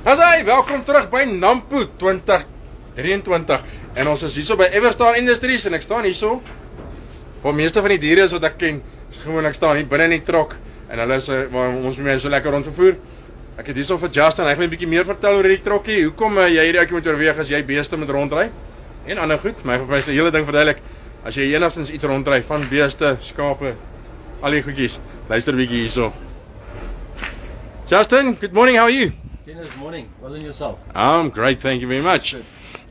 Asai, welkom terug by NAMPO 2023. En ons is hierso by Powerstar Industries en ek staan hierso. Waar meeste van die diere is wat ek ken, is gewoon ek staan hier binne in die trok en hulle is waar ons mense so lekker rondvervoer. Ek het hierso vir Justin, hy gaan 'n bietjie meer vertel oor hierdie trokkie. Hoekom jy hierdie ouetjie moet oorweeg as jy beeste moet rondry? En ander goed, maar hy gaan vir my die hele ding verduidelik. As jy enigstens iets rondry van beeste, skape, al die goedjies, luister 'n bietjie hierso. Justin, good morning, how are you? Good morning. Well, and yourself? I'm great, thank you very much. Good.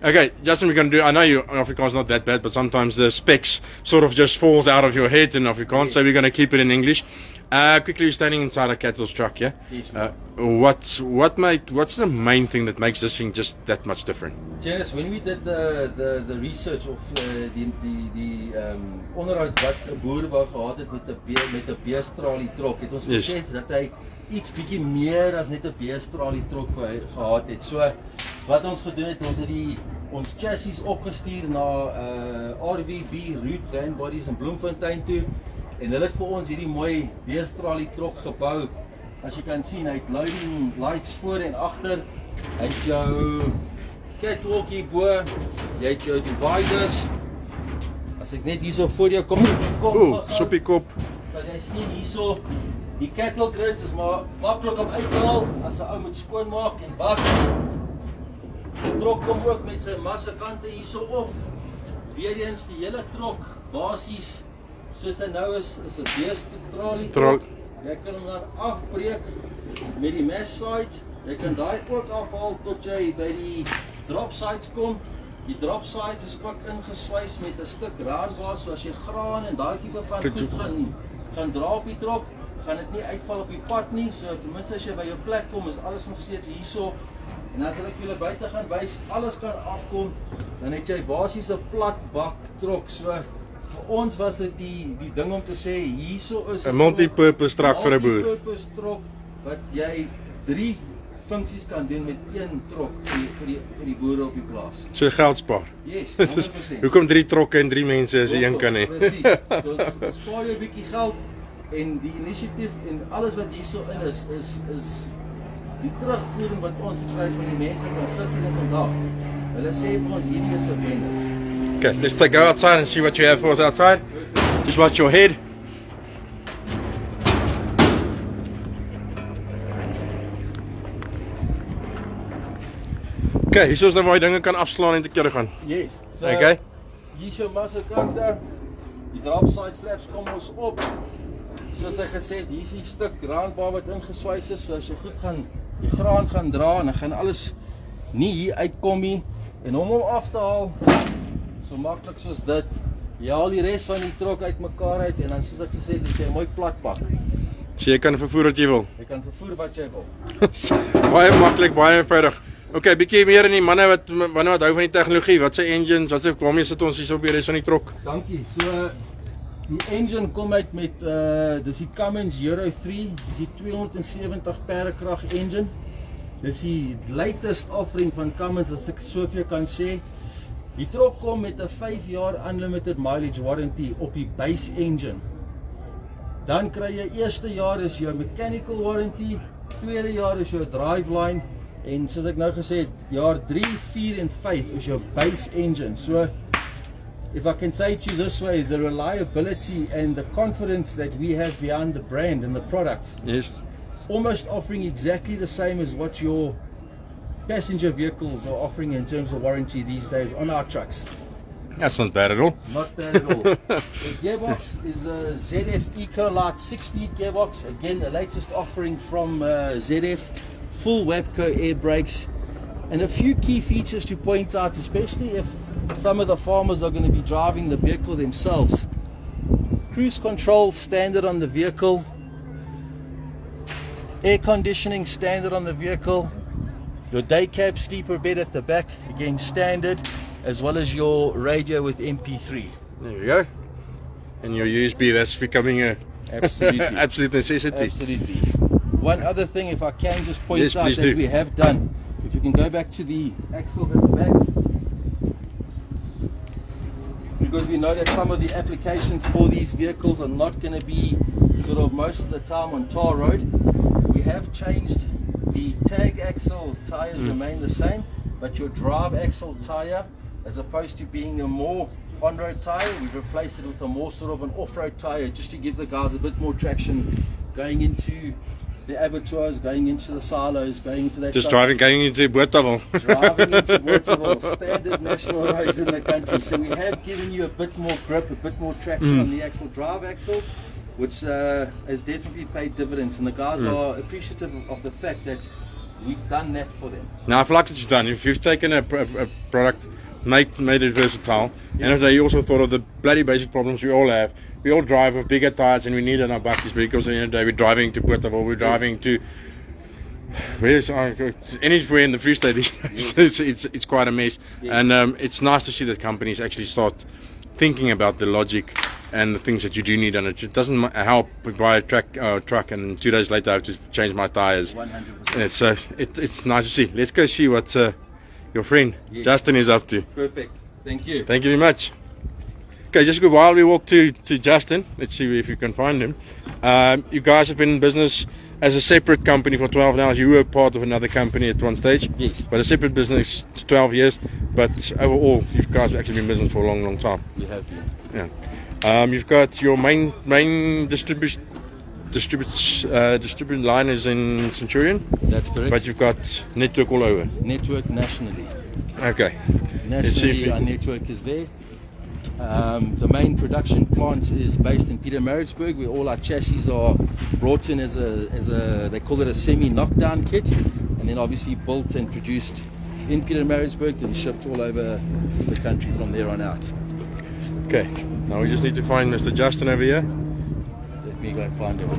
Okay, Justin, we're going to do, I know your Afrikaans not that bad, but sometimes the specs sort of just falls out of your head in Afrikaans, so we're going to keep it in English. Quickly, you're standing inside a cattle's truck, yeah? Yes, what's the main thing that makes this thing just that much different? Janice, when we did the research of die onderhoud wat 'n boer wou gehad het met 'n beestralie trok, het ons besef dat hy iets bietjie meer as net 'n beestralie trok gehad het. So wat ons gedoen het, ons het ons chassis opgestuur na RWB Root Van Bodies in Bloemfontein toe en hulle het vir ons hierdie mooi beestralie trok gebou. As jy kan sien, hy het loading lights voor en agter. Hy het jou catwalk hier bo, jy het jou dividers. As ek net hierso voor jou kom, Soppiekop. Sal jy sien hierso die cattle grids is maar maklik om uit te haal as 'n ou moet skoonmaak en was. Die trok kom ook met sy massakante hierso op. Weer eens die hele trok basies soos hy nou is 'n beestralie trok. Jy kan hom dan afbreek met die mesh sides. Jy kan daai ook afhaal tot jy by die drop sides kom. Die drop sides is ook ingeswys met 'n stuk raadbaar, so as jy graan en daai tipe van goed gaan dra op die trok, gaan dit nie uitval op die pad nie. So ten minste as jy by jou plek kom, is alles nog steeds hierso. En as ek julle buite gaan wys, alles kan afkom, dan het jy basies 'n plat bak trok. So vir ons was dit die ding om te sê, hierso is 'n multi-purpose truck vir 'n boer. 'n multi-purpose trok wat jy 3 funksies kan doen met een trok vir die boere op die plaas. So geld spaar. Yes, 100%. Hoekom 3 trokke en 3 mense as jy een kan hê? Presies. So spaar jy 'n bietjie geld en die inisiatief en alles wat hierso in is die terugvoering wat ons kry van die mense van gister en vandag. Hulle sê vir ons hierdie is 'n wenner. Okay, let's go outside and see what you have for us outside. Just watch your head. Okay, hier is nou waar jy dinge kan afslaan en te kere gaan. Yes. So, okay. Hier is jou massakante. Die drop side flaps kom ons op. Soos ek gesê het, hier is die stuk graanbaar wat ingeswys is, so as jy goed die graan gaan dra en dan gaan alles nie hier uitkom nie. En om hom af te haal, so maklik soos dit, jy haal die res van die trok uitmekaar uit en dan soos ek gesê het, jy 'n mooi plat bak. So jy kan vervoer wat jy wil. Jy kan vervoer wat jy wil. Baie maklik, baie eenvoudig. Okay, bietjie meer in die manne wat hou van die tegnologie. Wat se engines, waarmee sit ons hier op die res van die trok? Dankie. So die engine kom uit met dis die Cummins Euro 3, dis die 270 perdekrag engine. Dis die latest offering van Cummins as ek soveel kan sê. Die trok kom met 'n 5 jaar unlimited mileage warranty op die base engine. Dan kry jy eerste jaar is jou mechanical warranty, tweede jaar is jou driveline en soos ek nou gesê het, jaar 3, 4 en 5 is jou base engine. So if I can say to you this way, the reliability and the confidence that we have behind the brand and the product, yes, almost offering exactly the same as what your passenger vehicles are offering in terms of warranty these days on our trucks. That's not bad at all. Not bad at all. The gearbox is a ZF EcoLite 6-speed gearbox. Again, the latest offering from ZF. Full Webco air brakes. And a few key features to point out, especially if some of the farmers are going to be driving the vehicle themselves. Cruise control standard on the vehicle. Air conditioning standard on the vehicle. Your day cab sleeper bed at the back, again standard, as well as your radio with MP3. There we go. And your USB, that's becoming a Absolutely. absolute necessity. Absolutely. One other thing, if I can just point Yes, out please that do. we have done, if you can go back to the axles at the back, because we know that some of the applications for these vehicles are not going to be sort of most of the time on tar road. We have changed The tag axle tires remain the same, but your drive axle tire, as opposed to being a more on-road tire, we've replaced it with a more sort of an off-road tire, just to give the guys a bit more traction going into the abattoirs, going into the silos, going into that Just stuff. going into Boertable. Driving into Waterville, standard national roads in the country. So we have given you a bit more grip, a bit more traction on the axle, drive axle, which has definitely paid dividends, and the guys are appreciative of the fact that we've done that for them. Now, I've liked what you've done. If you've taken a product, made it versatile, and if they also thought of the bloody basic problems we all have. We all drive with bigger tires and we need on our buckies, because at the end of the day we're driving to Boertable, we're driving to anywhere in the Free State these days. It's quite a mess, and it's nice to see that companies actually start thinking about the logic and the things that you do need on it. It doesn't help if I buy a truck and 2 days later I have to change my tires. 100%. So it's nice to see. Let's go see what your friend Justin is up to. Perfect. Thank you. Thank you very much. Okay, just while we walk to Justin, let's see if you can find him. You guys have been in business as a separate company for 12 years. You were part of another company at one stage. Yes. But a separate business 12 years. But overall, you guys have actually been in business for a long, long time. We have been. Yeah. You've got your main distribution line is in Centurion. That's correct. But you've got network all over. Network nationally. Okay. Nationally, our network is there. The main production plant is based in Pietermaritzburg, where all our chassis are brought in as a they call it a semi-knockdown kit, and then obviously built and produced in Pietermaritzburg to be shipped all over the country from there on out. Okay, now we just need to find Mr. Justin over here. Let me go and find him.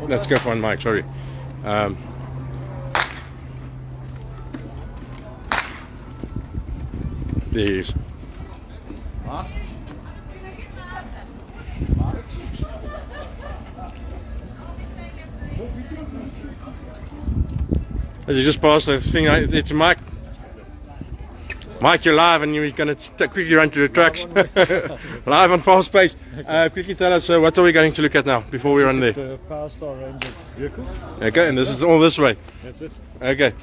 Let's go find Mike, sorry. There he is. Huh? As you just passed the thing, it's Mike. Mike, you're live and you're going to quickly run to the trucks. Live on fast pace. Quickly tell us, what are we going to look at now before we run there? The Powerstar range of vehicles. Okay, and this is all this way. That's it. Okay.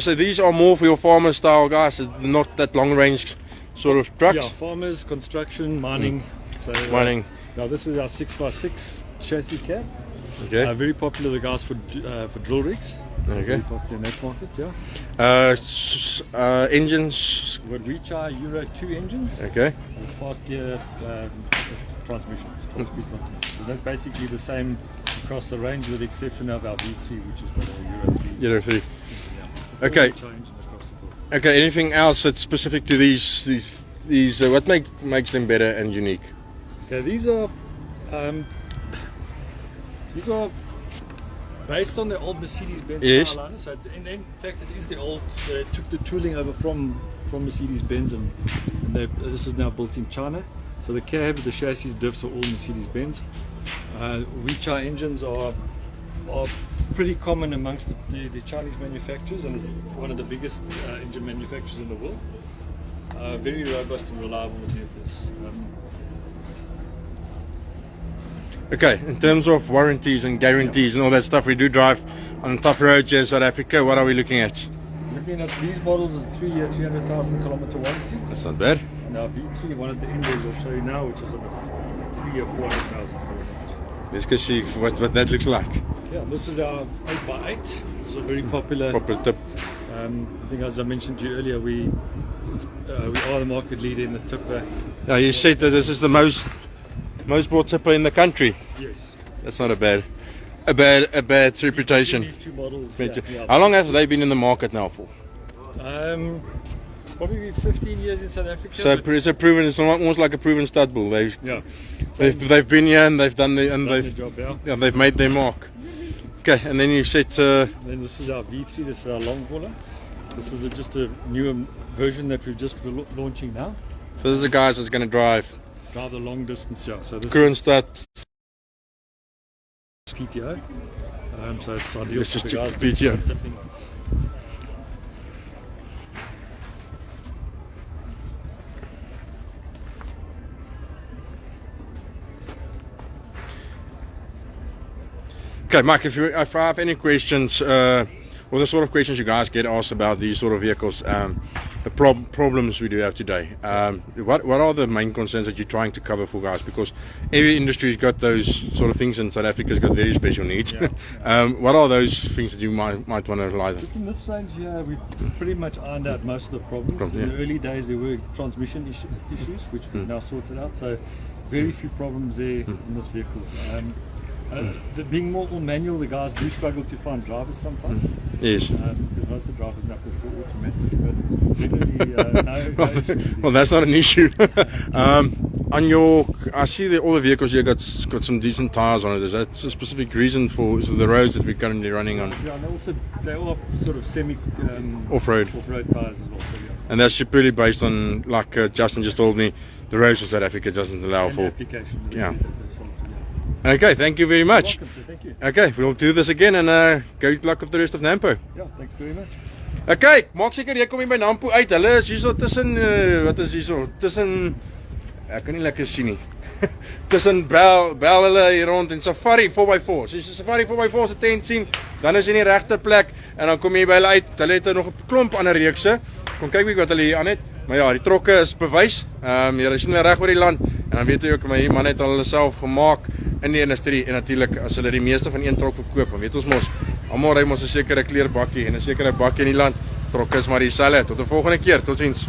So these are more for your farmer style guys, not that long range sort of trucks. Yeah, farmers, construction, mining. So, Mining. Now this is our 6x6 chassis cab. Okay. Very popular, the guys for drill rigs. Okay. Very popular in that market, yeah. Engines. What we are Euro 2 engines Okay. with fast gear transmissions, 12-speed transmissions. So that's basically the same across the range, with the exception of our V3, which is got a Euro 3. Euro 3. Yeah. Okay. Engine across the board. Okay. Anything else that's specific to these? What makes them better and unique? Okay, these are based on the old Mercedes-Benz Yes. Starliner. So in fact, it is the old. They took the tooling over from Mercedes-Benz, and this is now built in China. So the cab, the chassis, diffs are all Mercedes-Benz. Weichai engines are pretty common amongst the Chinese manufacturers, and it's one of the biggest engine manufacturers in the world. Very robust and reliable vehicles. Okay, in terms of warranties and guarantees and all that stuff, we do drive on tough roads here in South Africa. What are we looking at? Looking at these models is 3-year, 300,000 kilometer warranty. That's not bad. And our V3, one at the end we'll show you now, which is on a 3-year, 400,000 kilometers. Let's go see what that looks like. Yeah, this is our 8x8. This is a very popular. Proper tip. I think, as I mentioned to you earlier, we are the market leader in the tipper. Now you said that this is the most bought tipper in the country. Yes. That's not a bad reputation. These two models. How long have they been in the market now for? Probably 15 years in South Africa. So it's a proven. It's almost like a proven stud bull. They've been here and they've done the job. Yeah, they've made their mark. Okay, and then you said. Then this is our V3. This is our long hauler. This is just a newer version that we're just launching now. So this is the guys that's going to drive rather long distance. Yeah. So this Kroonstad. PTO. So it's ideal Let's for just the check guys the PTO. tipping. Okay, Mike, if I have any questions, or the sort of questions you guys get asked about these sort of vehicles, the problems we do have today, what are the main concerns that you're trying to cover for guys? Because every industry's got those sort of things, and South Africa's got very special needs. What are those things that you might want to highlight? In this range here, we pretty much ironed out most of the problems. In the early days, there were transmission issues, which we've now sorted out. So very few problems there in this vehicle. Being more manual, the guys do struggle to find drivers sometimes. Yes. Because most of the drivers now prefer automatic, but generally, no issue. Well, that's not an issue. On your, I see that all the vehicles here got some decent tires on it. Is that a specific reason for the roads that we're currently running on? Yeah, and they are sort of semi off-road tires as well. So yeah. And that's purely based on, like Justin just told me, the roads of South Africa doesn't allow and for. Application. Yeah. Okay, thank you very much. You're welcome, sir. Thank you. Okay, we'll do this again and good luck with the rest of NAMPO. Yeah, thanks very much. Okay, maak seker jy kom hier by NAMPO uit. Hulle is hierso tussen wat is hierso? Tussen ek kan nie lekker sien nie. Tussen bel hulle hier rond en Safari 4x4. So as jy Safari 4x4 se tent sien, dan is jy in die regte plek en dan kom jy by hulle uit. Hulle het nog 'n klomp ander reekse. Kom kyk wie wat hulle hier aan het. Maar ja, die trokke is bewys. Jy sien hulle reg oor die land en dan weet jy ook maar hier man het al hulle self gemaak in die industrie en natuurlik as hulle die meeste van een trok verkoop, dan weet ons mos almal ry mos 'n sekere kleerbakkie en 'n sekere bakkie in die land. Trokke is maar dieselfde. Tot 'n volgende keer. Totsiens.